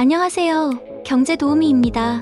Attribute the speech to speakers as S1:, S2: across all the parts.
S1: 안녕하세요. 경제도우미입니다.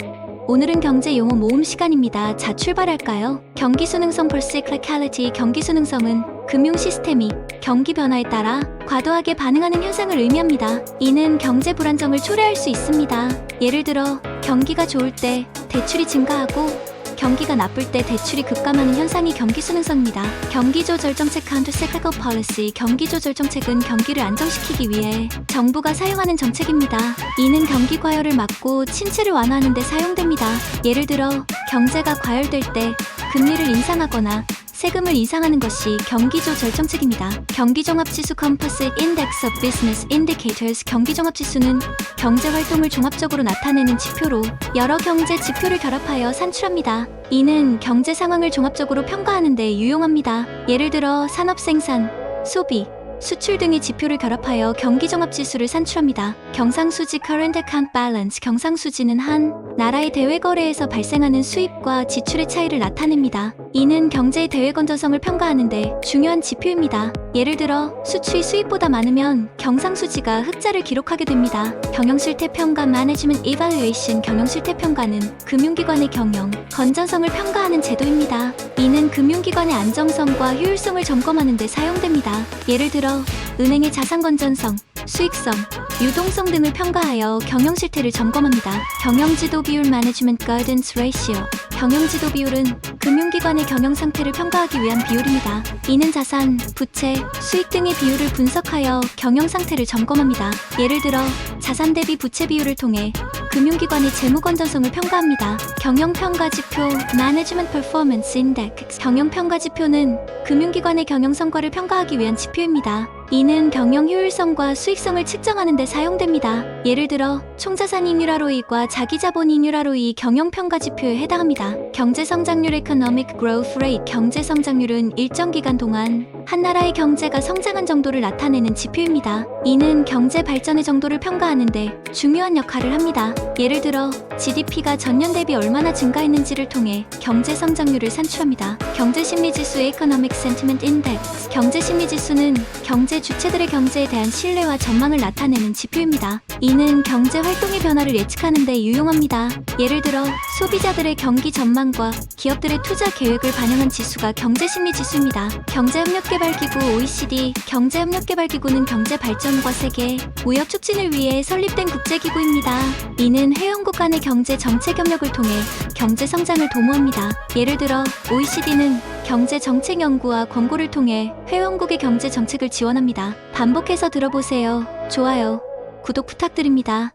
S1: 오늘은 경제 용어 모음 시간입니다. 자, 출발할까요? 경기수능성 procyclicality. 경기수능성은 금융 시스템이 경기 변화에 따라 과도하게 반응하는 현상을 의미합니다. 이는 경제 불안정을 초래할 수 있습니다. 예를 들어 경기가 좋을 때 대출이 증가하고 경기가 나쁠 때 대출이 급감하는 현상이 경기수능성입니다. 경기조절정책 countercyclical policy. 경기조절정책은 경기를 안정시키기 위해 정부가 사용하는 정책입니다. 이는 경기 과열을 막고 침체를 완화하는 데 사용됩니다. 예를 들어 경제가 과열될 때 금리를 인상하거나 세금을 인상하는 것이 경기조절정책입니다. 경기종합지수 Composite Index of Business Indicators. 경기종합지수는 경제활동을 종합적으로 나타내는 지표로 여러 경제 지표를 결합하여 산출합니다. 이는 경제 상황을 종합적으로 평가하는 데 유용합니다. 예를 들어 산업생산, 소비, 수출 등의 지표를 결합하여 경기종합지수를 산출합니다. 경상수지 Current Account Balance. 경상수지는 한 나라의 대외거래에서 발생하는 수입과 지출의 차이를 나타냅니다. 이는 경제의 대외 건전성을 평가하는 데 중요한 지표입니다. 예를 들어 수출이 수입보다 많으면 경상수지가 흑자를 기록하게 됩니다. 경영실태평가 Management Evaluation. 경영실태평가는 금융기관의 경영, 건전성을 평가하는 제도입니다. 이는 금융기관의 안정성과 효율성을 점검하는 데 사용됩니다. 예를 들어 은행의 자산 건전성, 수익성, 유동성 등을 평가하여 경영 실태를 점검합니다. 경영지도 비율 Management Guidance Ratio. 경영지도 비율은 금융기관의 경영 상태를 평가하기 위한 비율입니다. 이는 자산, 부채, 수익 등의 비율을 분석하여 경영 상태를 점검합니다. 예를 들어 자산 대비 부채 비율을 통해 금융기관의 재무 건전성을 평가합니다. 경영평가지표 Management Performance Index. 경영평가지표는 금융기관의 경영 성과를 평가하기 위한 지표입니다. 이는 경영 효율성과 수익성을 측정하는 데 사용됩니다. 예를 들어 총자산 잉여 ROE과 자기자본 잉여 ROE 경영평가지표에 해당합니다. 경제성장률 Economic Growth Rate. 경제성장률은 일정 기간 동안 한 나라의 경제가 성장한 정도를 나타내는 지표입니다. 이는 경제 발전의 정도를 평가하는 데 중요한 역할을 합니다. 예를 들어 GDP가 전년 대비 얼마나 증가했는지를 통해 경제성장률을 산출합니다. 경제심리지수 Economic Sentiment Index. 경제심리지수는 경제 주체들의 경제에 대한 신뢰와 전망을 나타내는 지표입니다. 이는 경제 활동의 변화를 예측하는 데 유용합니다. 예를 들어 소비자들의 경기 전망과 기업들의 투자 계획을 반영한 지수가 경제심리지수입니다. 경제협력개발기구 OECD. 경제협력개발기구는 경제발전과 세계 무역 촉진을 위해 설립된 국제기구입니다. 이는 회원국 간의 경제 정책 협력을 통해 경제 성장을 도모합니다. 예를 들어 OECD는 경제 정책 연구와 권고를 통해 회원국의 경제 정책을 지원합니다. 반복해서 들어보세요. 좋아요, 구독 부탁드립니다.